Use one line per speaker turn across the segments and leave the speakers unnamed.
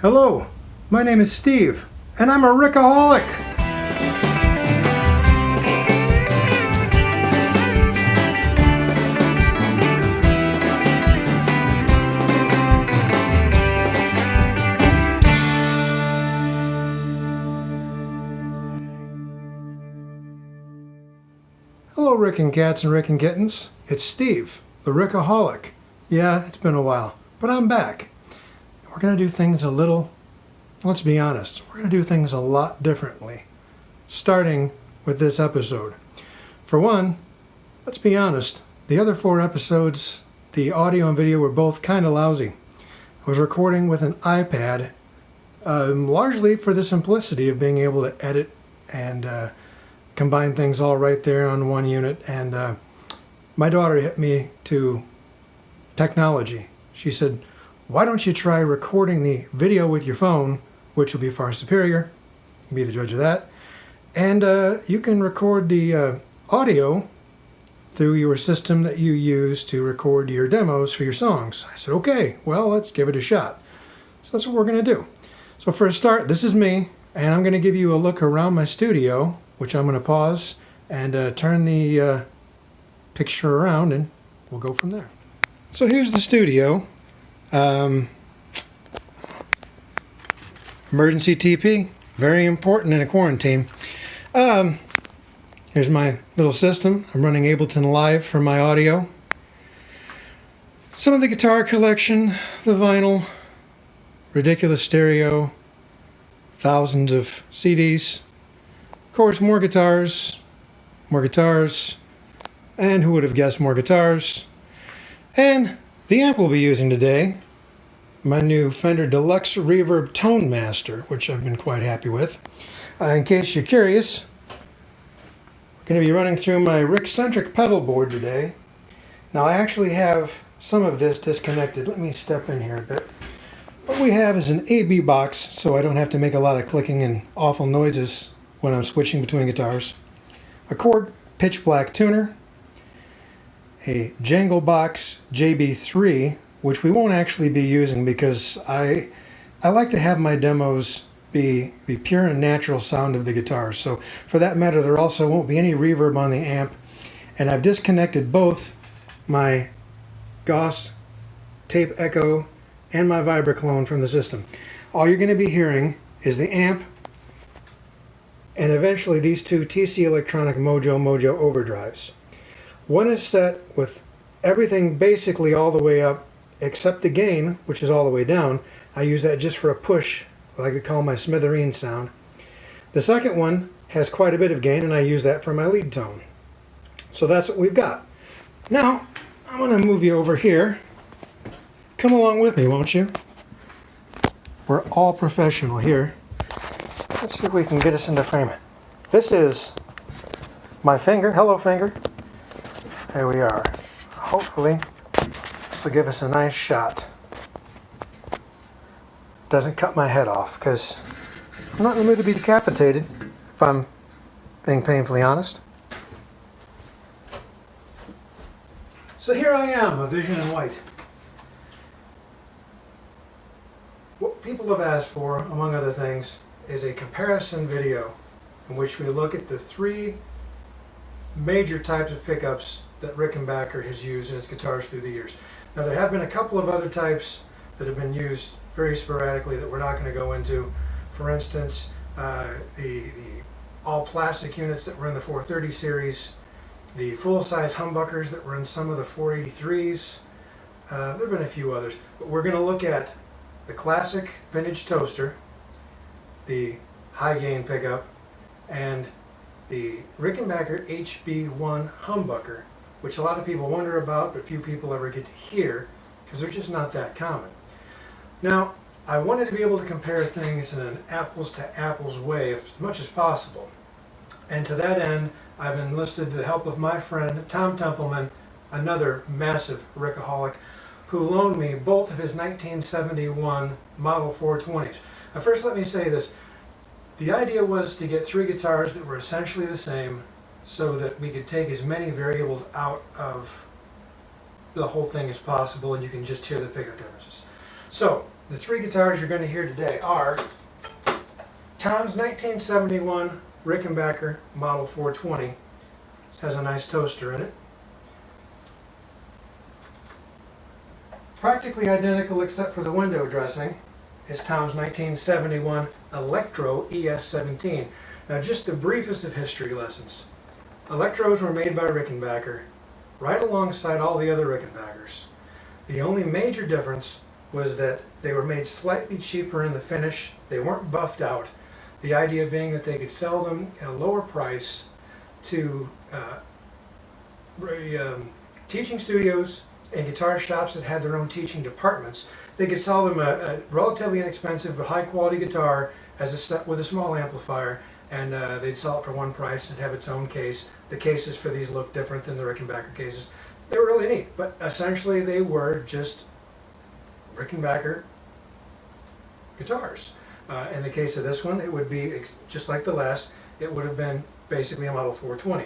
Hello, my name is Steve, and I'm a Rickaholic. Hello, Rick and Cats and Rick and Kittens. It's Steve, the Rickaholic. Yeah, it's been a while, but I'm back. We're going to do things let's be honest, we're going to do things a lot differently, starting with this episode. For one, let's be honest, the other 4 episodes, the audio and video were both kind of lousy. I was recording with an iPad, largely for the simplicity of being able to edit and combine things all right there on one unit. And my daughter hit me to technology. She said, why don't you try recording the video with your phone, which will be far superior. You can be the judge of that. And you can record the audio through your system that you use to record your demos for your songs. I said, okay, well, let's give it a shot. So that's what we're going to do. So for a start, this is me, and I'm going to give you a look around my studio, which I'm going to pause and turn the picture around, and we'll go from there. So here's the studio. Emergency TP, very important in a quarantine. Here's my little system. I'm running Ableton Live for my audio. Some of the guitar collection, the vinyl, ridiculous stereo, thousands of CDs. Of course, more guitars, and who would have guessed more guitars. And the amp we'll be using today, my new Fender Deluxe Reverb Tone Master, which I've been quite happy with. In case you're curious, we're going to be running through my Rickcentric pedal board today. Now I actually have some of this disconnected. Let me step in here a bit. What we have is an AB box, so I don't have to make a lot of clicking and awful noises when I'm switching between guitars. A Korg pitch black tuner, a Jangle Box JB3, which we won't actually be using because I like to have my demos be the pure and natural sound of the guitars. So for that matter, there also won't be any reverb on the amp. And I've disconnected both my Goss Tape Echo and my Vibraclone from the system. All you're going to be hearing is the amp and eventually these 2 TC Electronic Mojo overdrives. One is set with everything basically all the way up except the gain, which is all the way down. I use that just for a push, what I could call my smithereen sound. The second one has quite a bit of gain, and I use that for my lead tone. So that's what we've got. Now, I'm going to move you over here. Come along with me, won't you? We're all professional here. Let's see if we can get us into frame. This is my finger. Hello, finger. There we are. Hopefully, this will give us a nice shot. Doesn't cut my head off, because I'm not in the mood to be decapitated, if I'm being painfully honest. So here I am, a vision in white. What people have asked for, among other things, is a comparison video in which we look at the 3 major types of pickups that Rickenbacker has used in its guitars through the years. Now there have been a couple of other types that have been used very sporadically that we're not going to go into. For instance, the all plastic units that were in the 430 series, the full-size humbuckers that were in some of the 483s. There have been a few others, but we're going to look at the classic vintage toaster, the high gain pickup, and the Rickenbacker HB1 humbucker, which a lot of people wonder about, but few people ever get to hear because they're just not that common. Now, I wanted to be able to compare things in an apples to apples way as much as possible. And to that end, I've enlisted the help of my friend Tom Templeman, another massive Rickaholic, who loaned me both of his 1971 Model 420s. Now first let me say this. The idea was to get 3 guitars that were essentially the same so that we could take as many variables out of the whole thing as possible and you can just hear the pickup differences. So The three guitars you're going to hear today are Tom's 1971 Rickenbacker Model 420. This has a nice toaster in it. Practically identical except for the window dressing is Tom's 1971 Electro ES17. Now just the briefest of history lessons. Electros were made by Rickenbacker right alongside all the other Rickenbackers. The only major difference was that they were made slightly cheaper in the finish. They weren't buffed out. The idea being that they could sell them at a lower price to teaching studios and guitar shops that had their own teaching departments. They could sell them a relatively inexpensive but high quality guitar as a set with a small amplifier, and they'd sell it for one price and have its own case. The cases for these look different than the Rickenbacker cases. They were really neat, but essentially they were just Rickenbacker guitars. In the case of this one, it would be just like the last. It would have been basically a Model 420.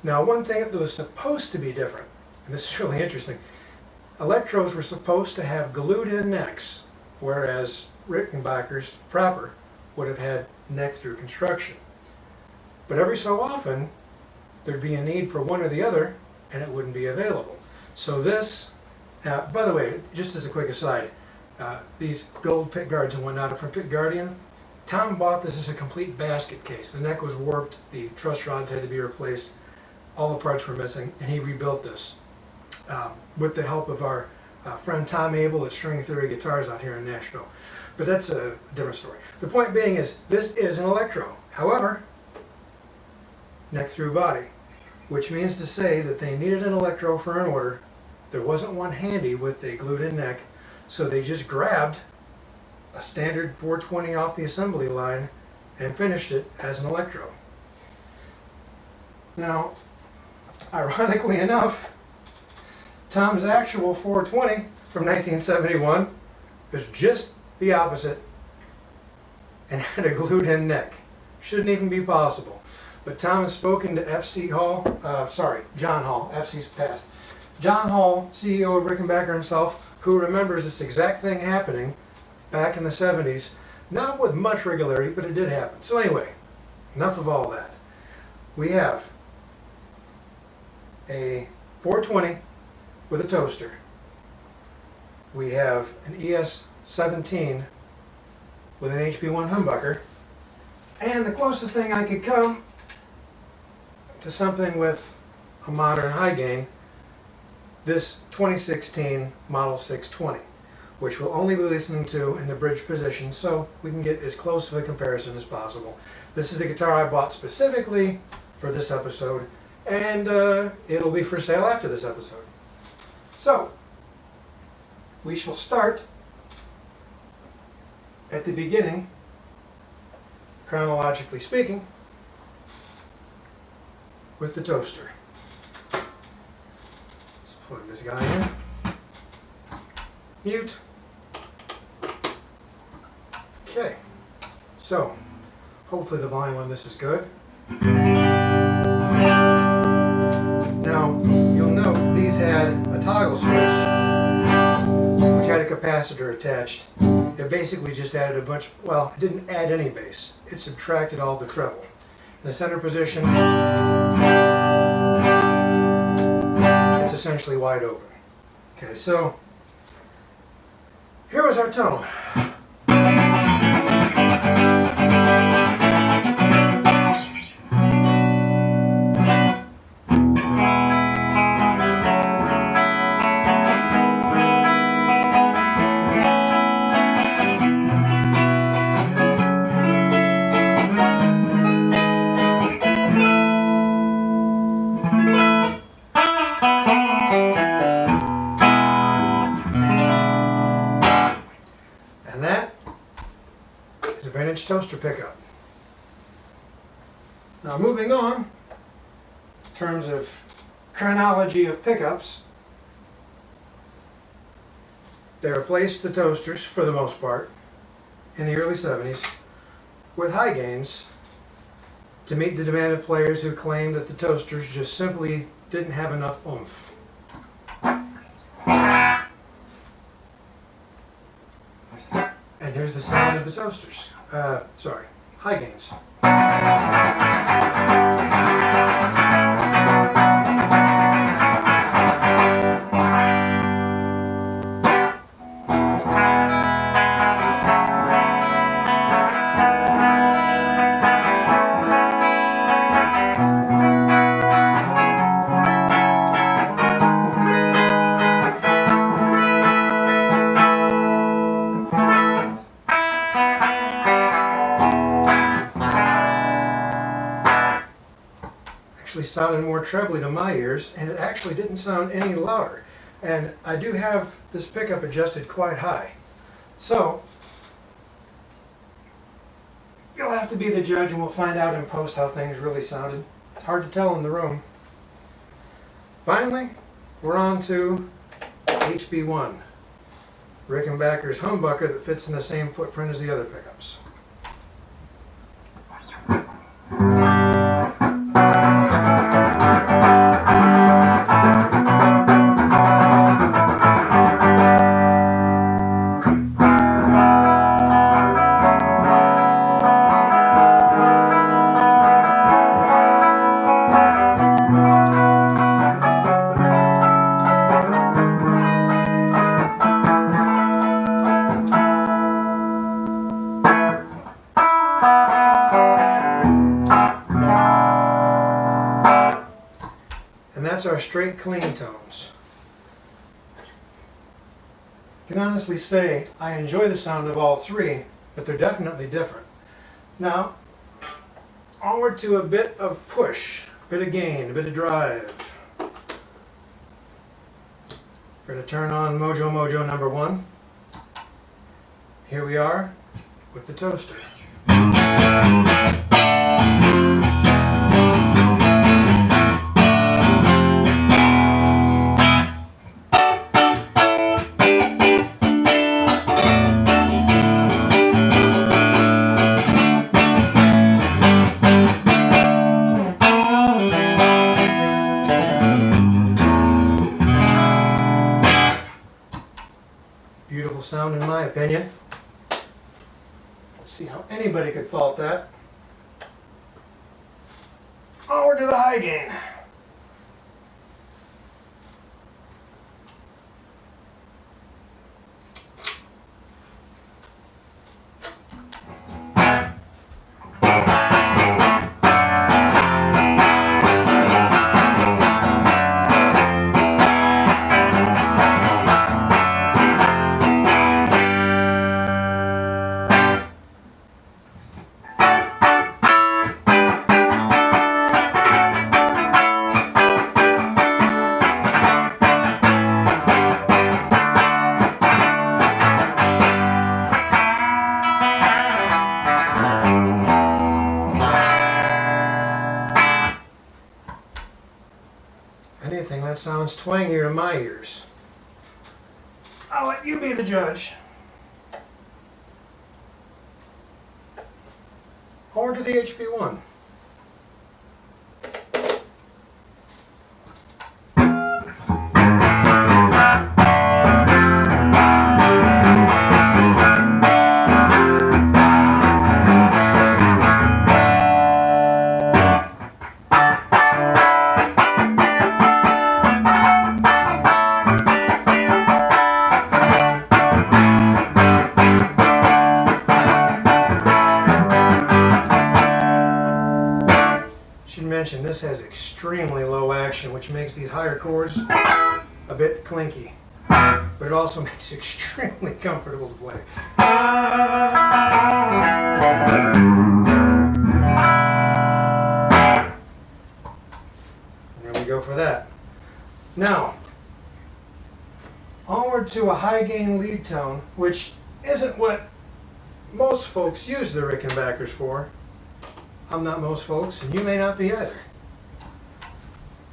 Now, one thing that was supposed to be different, and this is really interesting, Electros were supposed to have glued-in necks, whereas Rickenbackers proper would have had neck-through construction. But every so often, there'd be a need for one or the other, and it wouldn't be available. So this, by the way, just as a quick aside, these gold pick guards and whatnot are from Pick Guardian. Tom bought this as a complete basket case. The neck was warped, the truss rods had to be replaced, all the parts were missing, and he rebuilt this with the help of our friend Tom Abel at String Theory Guitars out here in Nashville. But that's a different story. The point being is, this is an Electro. However, neck-through body, which means to say that they needed an Electro for an order. There wasn't one handy with a glued-in neck, so they just grabbed a standard 420 off the assembly line and finished it as an Electro. Now, ironically enough, Tom's actual 420 from 1971 was just the opposite and had a glued-in neck. Shouldn't even be possible. But Tom has spoken to John Hall, FC's passed. John Hall, CEO of Rickenbacker himself, who remembers this exact thing happening back in the 70s, not with much regularity, but it did happen. So anyway, enough of all that. We have a 420 with a toaster. We have an ES17 with an HP1 humbucker. And the closest thing I could come to something with a modern high gain, this 2016 Model 620, which we'll only be listening to in the bridge position so we can get as close of a comparison as possible. This is the guitar I bought specifically for this episode, and it'll be for sale after this episode. So, we shall start at the beginning, chronologically speaking, with the toaster. Let's plug this guy in. Mute. Okay, so hopefully the volume on this is good. Now, you'll note these had a toggle switch which had a capacitor attached. It basically just added a bunch, well, it didn't add any bass. It subtracted all the treble. In the center position, it's essentially wide open. Okay, so here was our tone. And that is a vintage toaster pickup. Now moving on, in terms of chronology of pickups, they replaced the toasters, for the most part, in the early 70s with high gains to meet the demand of players who claimed that the toasters just simply didn't have enough oomph. use the sound of the toasters. Sorry, high gains. Actually sounded more trebly to my ears, and it actually didn't sound any louder. And I do have this pickup adjusted quite high. So you'll have to be the judge, and we'll find out in post how things really sounded. It's hard to tell in the room. Finally, we're on to HB1, Rickenbacker's humbucker that fits in the same footprint as the other pickups. And that's our straight clean tones. I can honestly say I enjoy the sound of all three, but they're definitely different. Now, onward to a bit of push, a bit of gain, a bit of drive. We're going to turn on Mojo Mojo number 1. Here we are with the toaster. Beautiful sound in my opinion. Let's see how anybody could fault that. Onward to the high gain. Anything that sounds twangier to my ears. I'll let you be the judge. Over to the HB1. Mention this has extremely low action, which makes these higher chords a bit clinky, but it also makes it extremely comfortable to play. And there we go for that. Now, onward to a high gain lead tone, which isn't what most folks use the Rickenbackers for. I'm not most folks, and you may not be either.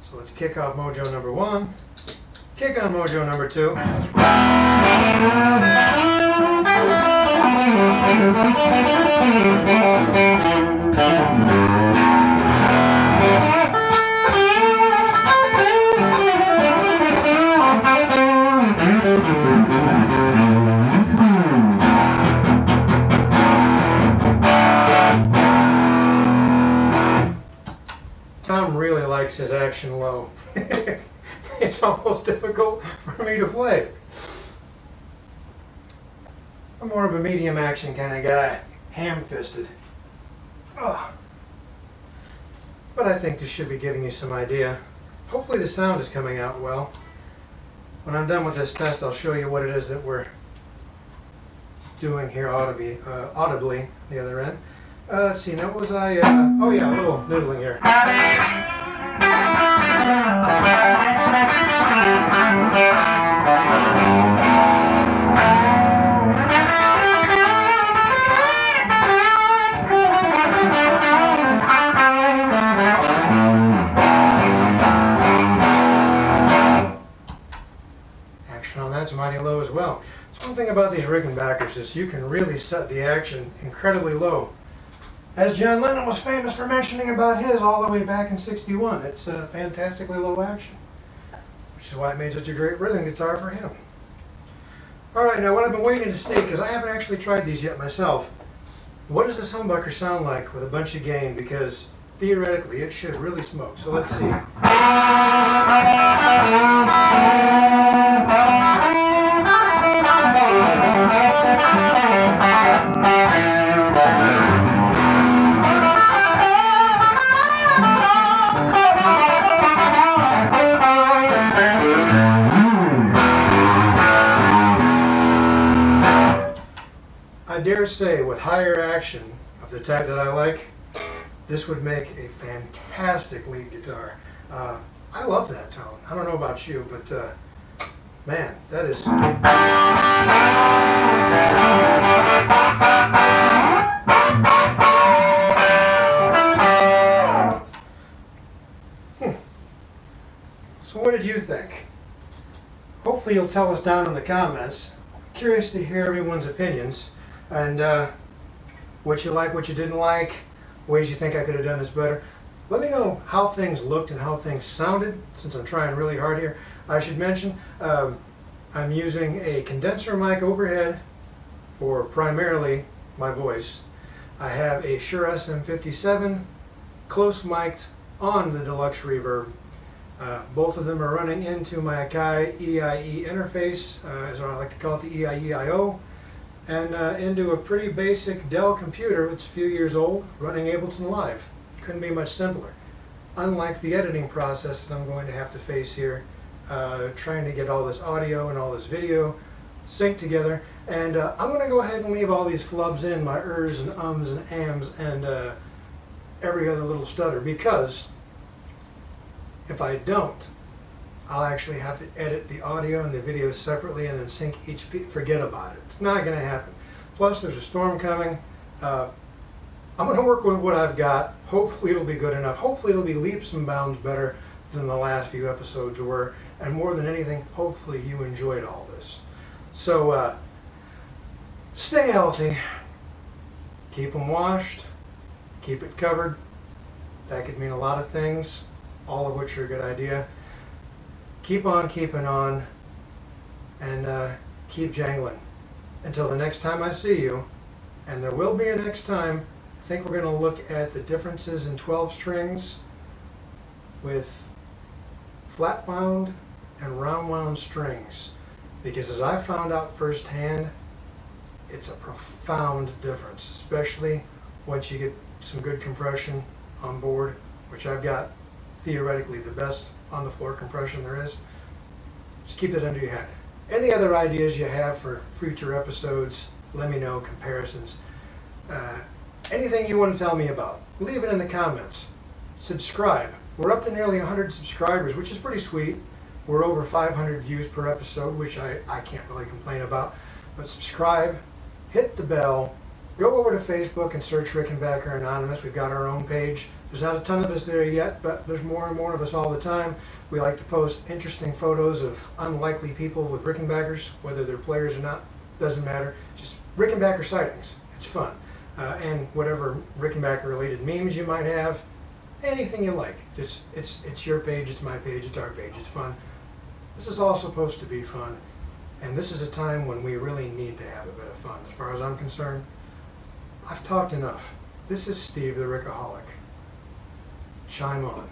So let's kick off Mojo number 1, kick on Mojo number 2. likes his action low. It's almost difficult for me to play. I'm more of a medium action kind of guy, ham-fisted. Oh. But I think this should be giving you some idea. Hopefully the sound is coming out well. When I'm done with this test, I'll show you what it is that we're doing here audibly on the other end. Let's see, now what was I, oh yeah, a little noodling here. Action on that's mighty low as well. So one thing about these Rickenbackers is you can really set the action incredibly low. As John Lennon was famous for mentioning about his all the way back in '61. It's a fantastically low action, which is why it made such a great rhythm guitar for him. Alright, now what I've been waiting to see, because I haven't actually tried these yet myself, what does this humbucker sound like with a bunch of gain? Because theoretically it should really smoke. So let's see. I dare say with higher action of the type that I like, this would make a fantastic lead guitar. I love that tone. I don't know about you, but man, that is... So what did you think? Hopefully you'll tell us down in the comments. Curious to hear everyone's opinions and what you like, what you didn't like, ways you think I could have done this better. Let me know how things looked and how things sounded, since I'm trying really hard here. I should mention I'm using a condenser mic overhead for primarily my voice. I have a Shure SM57 close mic'd on the Deluxe Reverb. Both of them are running into my Akai EIE interface, as I like to call it, the EIE-IO, and into a pretty basic Dell computer that's a few years old, running Ableton Live. Couldn't be much simpler. Unlike the editing process that I'm going to have to face here, trying to get all this audio and all this video synced together. And I'm going to go ahead and leave all these flubs in, my ers and ums and ams and every other little stutter, because if I don't, I'll actually have to edit the audio and the video separately and then sync each piece. Forget about it. It's not going to happen. Plus, there's a storm coming. I'm going to work with what I've got. Hopefully it'll be good enough. Hopefully it'll be leaps and bounds better than the last few episodes were. And more than anything, hopefully you enjoyed all this. So, stay healthy. Keep them washed. Keep it covered. That could mean a lot of things, all of which are a good idea. Keep on keeping on, and keep jangling. Until the next time I see you, and there will be a next time, I think we're going to look at the differences in 12 strings with flat wound and round wound strings. Because as I found out firsthand, it's a profound difference, especially once you get some good compression on board, which I've got theoretically the best on the floor compression there is. Just keep that under your head. Any other ideas you have for future episodes, let me know, comparisons. Anything you want to tell me about, leave it in the comments. Subscribe. We're up to nearly 100 subscribers, which is pretty sweet. We're over 500 views per episode, which I can't really complain about. But subscribe, hit the bell, go over to Facebook and search Rickenbacker Anonymous. We've got our own page. There's not a ton of us there yet, but there's more and more of us all the time. We like to post interesting photos of unlikely people with Rickenbackers, whether they're players or not, doesn't matter. Just Rickenbacker sightings. It's fun. And whatever Rickenbacker related memes you might have, anything you like. It's your page, it's my page, it's our page, it's fun. This is all supposed to be fun. And this is a time when we really need to have a bit of fun. As far as I'm concerned, I've talked enough. This is Steve the Rickaholic. Chime on.